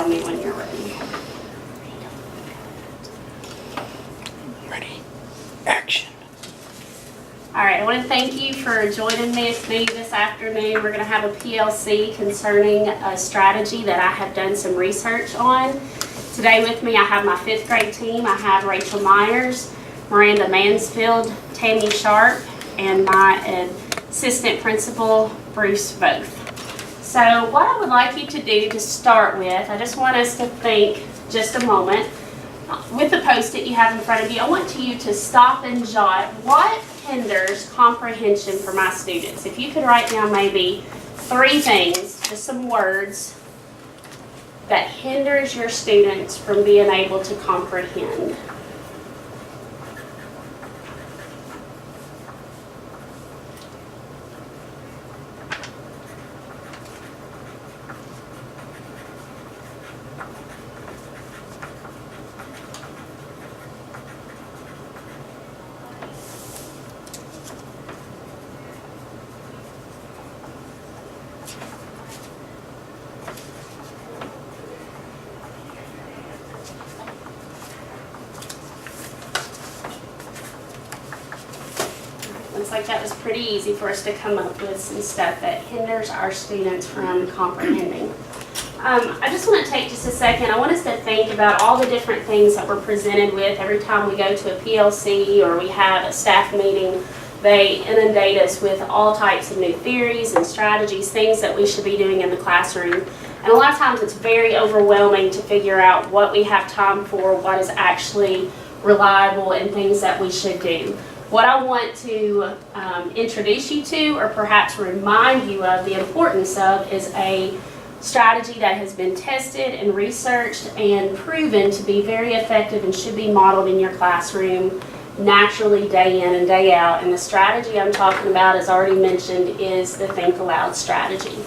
me when you're ready. Ready. Action. All right, I want to thank you for joining me this afternoon. We're going to have a PLC concerning a strategy that I have done some research on. Today with me I have my 5th grade team. I have Rachel Myers, Miranda Mansfield, Tammy Sharp, and my assistant principal, Bruce Voth. So what I would like you to do to start with, I just want us to think just a moment. With the Post-it you have in front of you, I want you to stop and jot what hinders comprehension for my students. If you could write down maybe 3 things, just some words, that hinders your students from being able to comprehend. Looks like that was pretty easy for us to come up with some stuff that hinders our students from comprehending. I just want to take just a second. I want us to think about all the different things that we're presented with every time we go to a PLC or we have a staff meeting. They inundate us with all types of new theories and strategies, things that we should be doing in the classroom. And a lot of times it's very overwhelming to figure out what we have time for, what is actually reliable, and things that we should do. What I want to introduce you to, or perhaps remind you of the importance of, is a strategy that has been tested and researched and proven to be very effective and should be modeled in your classroom naturally day in and day out. And the strategy I'm talking about, as already mentioned, is the Think Aloud strategy.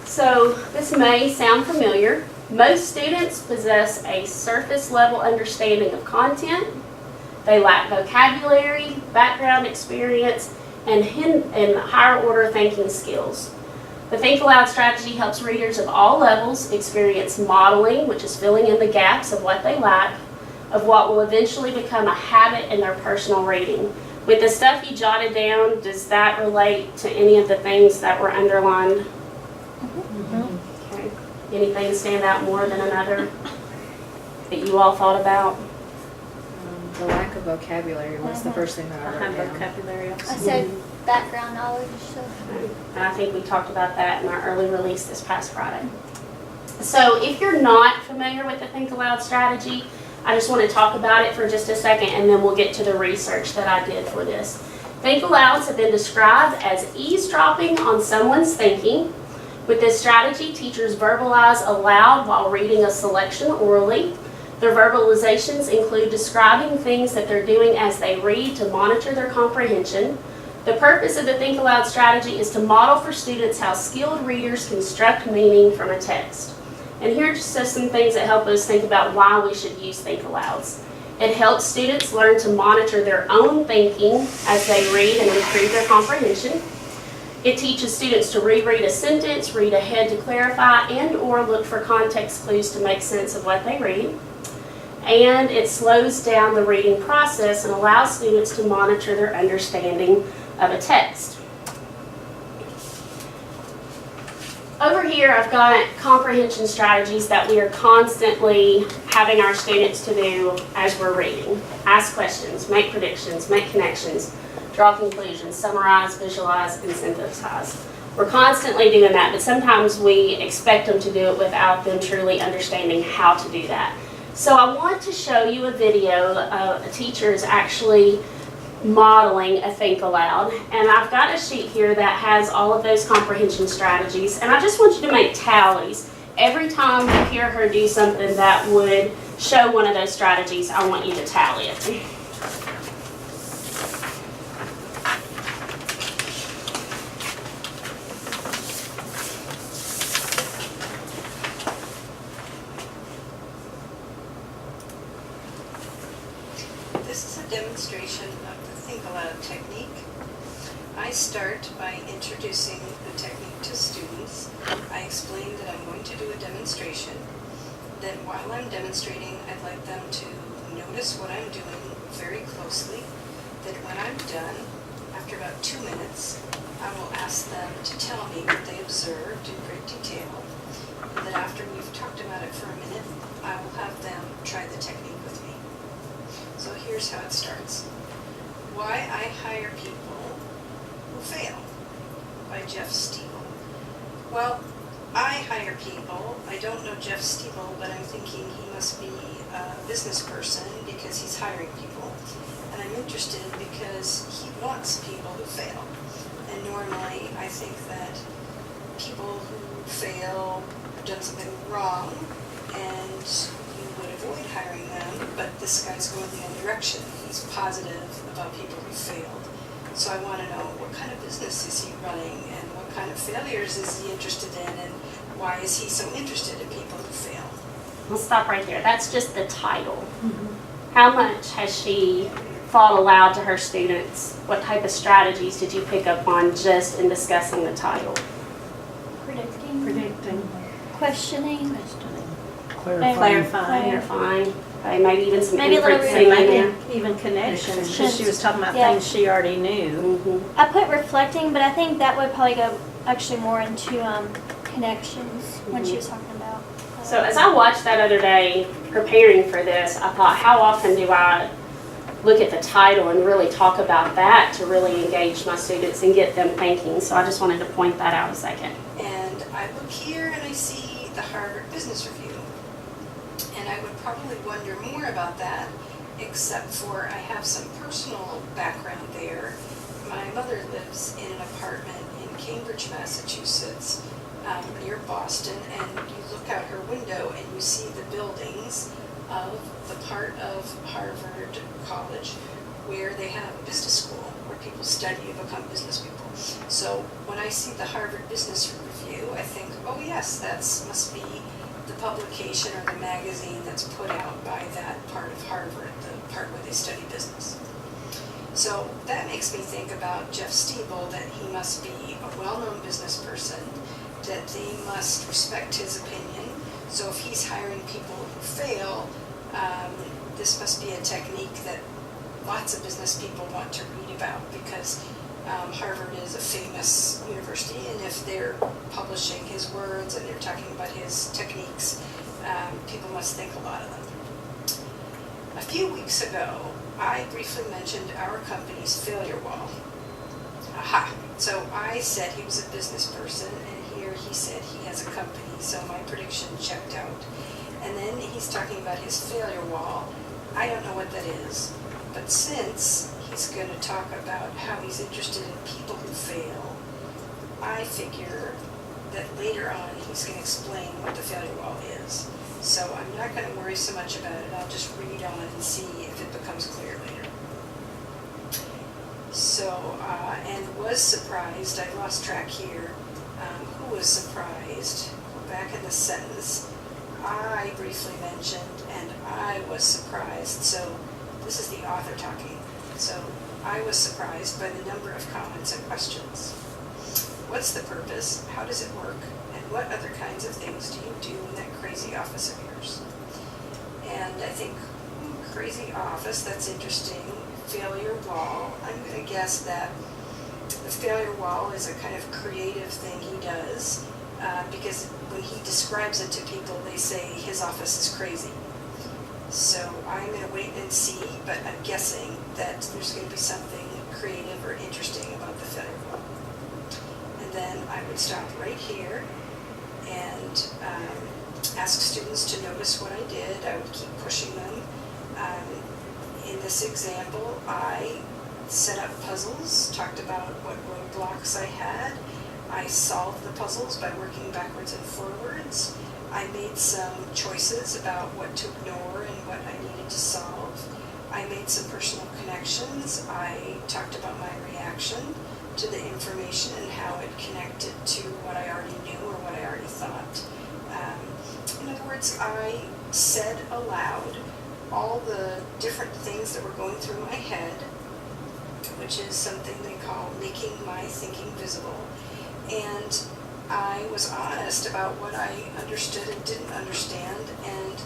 So this may sound familiar. Most students possess a surface level understanding of content. They lack vocabulary, background experience, and higher order thinking skills. The Think Aloud strategy helps readers of all levels experience modeling, which is filling in the gaps of what they lack, of what will eventually become a habit in their personal reading. With the stuff you jotted down, does that relate to any of the things that were underlined? Mm-hmm. Okay. Anything stand out more than another that you all thought about? The lack of vocabulary was the first thing that I wrote down. Vocabulary. I said background knowledge. So. And I think we talked about that in our early release this past Friday. So if you're not familiar with the Think Aloud strategy, I just want to talk about it for just a second, and then we'll get to the research that I did for this. Think Alouds have been described as eavesdropping on someone's thinking. With this strategy, teachers verbalize aloud while reading a selection orally. Their verbalizations include describing things that they're doing as they read to monitor their comprehension. The purpose of the Think Aloud strategy is to model for students how skilled readers construct meaning from a text. And here are just some things that help us think about why we should use Think Alouds. It helps students learn to monitor their own thinking as they read and improve their comprehension. It teaches students to reread a sentence, read ahead to clarify, and or look for context clues to make sense of what they read. And it slows down the reading process and allows students to monitor their understanding of a text. Over here I've got comprehension strategies that we are constantly having our students to do as we're reading. Ask questions, make predictions, make connections, draw conclusions, summarize, visualize, and synthesize. We're constantly doing that, but sometimes we expect them to do it without them truly understanding how to do that. So I want to show you a video of a teacher is actually modeling a Think Aloud, and I've got a sheet here that has all of those comprehension strategies, and I just want you to make tallies. Every time you hear her do something that would show one of those strategies, I want you to tally it. This is a demonstration of the Think Aloud technique. I start by introducing the technique do a demonstration, then while I'm demonstrating, I'd like them to notice what I'm doing very closely. That when I'm done, after about 2 minutes, I will ask them to tell me what they observed in great detail. And that after we've talked about it for a minute, I will have them try the technique with me. So here's how it starts. Why I Hire People Who Fail by Jeff Stiebel. Well, I hire people. I don't know Jeff Stiebel, but I'm thinking he must be a business person because he's hiring people. And I'm interested because he wants people who fail. And normally I think that people who fail have done something wrong and you would avoid hiring them, but this guy's going the other direction. He's positive about people who failed. So I want to know what kind of business is he running and what kind of failures is he interested in and why is he so interested in people who fail. We'll stop right there. That's just the title. How much has she thought aloud to her students? What type of strategies did you pick up on just in discussing the title? Predicting. Questioning. Clarifying. Clarifying. Okay, maybe even some Maybe a little inferencing in there. Maybe even connections, Should- because she was talking about yeah. things she already knew. Mm-hmm. I put reflecting, but I think that would probably go actually more into connections when she was talking about. So as I watched that other day preparing for this, I thought, how often do I look at the title and really talk about that to really engage my students and get them thinking? So I just wanted to point that out a second. And I look here and I see the Harvard Business Review. And I would probably wonder more about that, except for I have some personal background there. My mother lives in an apartment in Cambridge, Massachusetts, near Boston, and you look out her window and you see the buildings of the part of Harvard College where they have a business school, where people study and become business people. So when I see the Harvard Business Review, I think, oh yes, that must be the publication or the magazine that's put out by that part of Harvard, the part where they study business. So that makes me think about Jeff Stiebel, that he must be a well-known business person, that they must respect his opinion. So if he's hiring people who fail, this must be a technique that lots of business people want to read about, because Harvard is a famous university, and if they're publishing his words and they're talking about his techniques, people must think a lot of them. A few weeks ago, I briefly mentioned our company's failure wall. Aha! So I said he was a business person, and here he said he has a company, so my prediction checked out. And then he's talking about his failure wall. I don't know what that is, but since he's going to talk about how he's interested in people who fail, I figure that later on he's going to explain what the failure wall is. So I'm not going to worry so much about it. I'll just read on and see if it becomes clear later. So, and was surprised, I lost track here. Who was surprised? Back in the sentence, I briefly mentioned, and I was surprised. So this is the author talking. So I was surprised by the number of comments and questions. What's the purpose? How does it work? And what other kinds of things do you do in that crazy office of yours? And I think, crazy office, that's interesting. Failure wall. I'm going to guess that the failure wall is a kind of creative thing he does, because when he describes it to people, they say his office is crazy. So I'm going to wait and see, but I'm guessing that there's going to be something creative or interesting about the failure wall. And then I would stop right here and ask students to notice what I did. I would keep pushing them. In this example, I set up puzzles, talked about what roadblocks I had. I solved the puzzles by working backwards and forwards. I made some choices about what to ignore and what I needed to solve. I made some personal connections. I talked about my reaction to the information and how it connected to what I already knew or what I already thought. In other words, I said aloud all the different things that were going through my head, which is something they call making my thinking visible. And I was honest about what I understood and didn't understand, and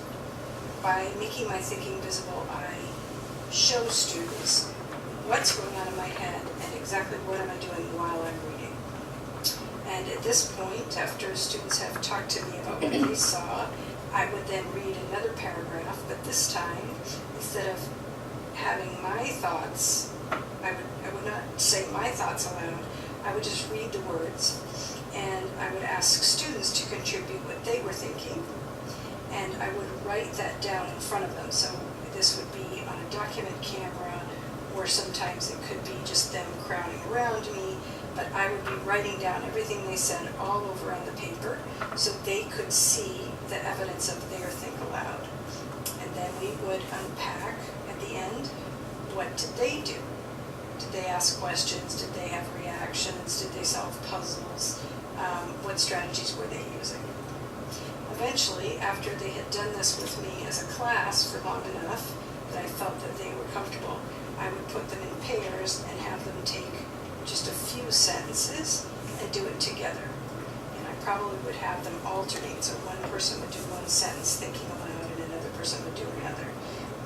by making my thinking visible, I show students what's going on in my head and exactly what am I doing while I'm reading. And at this point, after students have talked to me about what they saw, I would then read another paragraph, but this time, instead of having my thoughts, I would not say my thoughts aloud, I would just read the words, and I would ask students to contribute what they were thinking, and I would write that down in front of them. So this would be on a document camera, or sometimes it could be just them crowding around me, but I would be writing down everything they said all over on the paper so they could see the evidence of their think aloud. And then we would unpack at the end, what did they do? Did they ask questions? Did they have reactions? Did they solve puzzles? What strategies were they using? Eventually, after they had done this with me as a class for long enough that I felt that they were comfortable, I would put them in pairs and have them take just a few sentences and do it together. And I probably would have them alternate, so one person would do one sentence thinking aloud and another person would do another.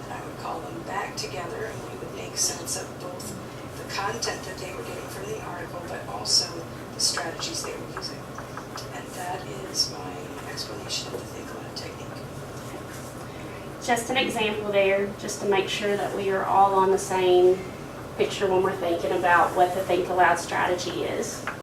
And I would call them back together and we would make sense of both the content that they were getting from the article, but also the strategies they were using. And that is my explanation of the Think Aloud technique. Just an example there, just to make sure that we are all on the same picture when we're thinking about what the Think Aloud strategy is.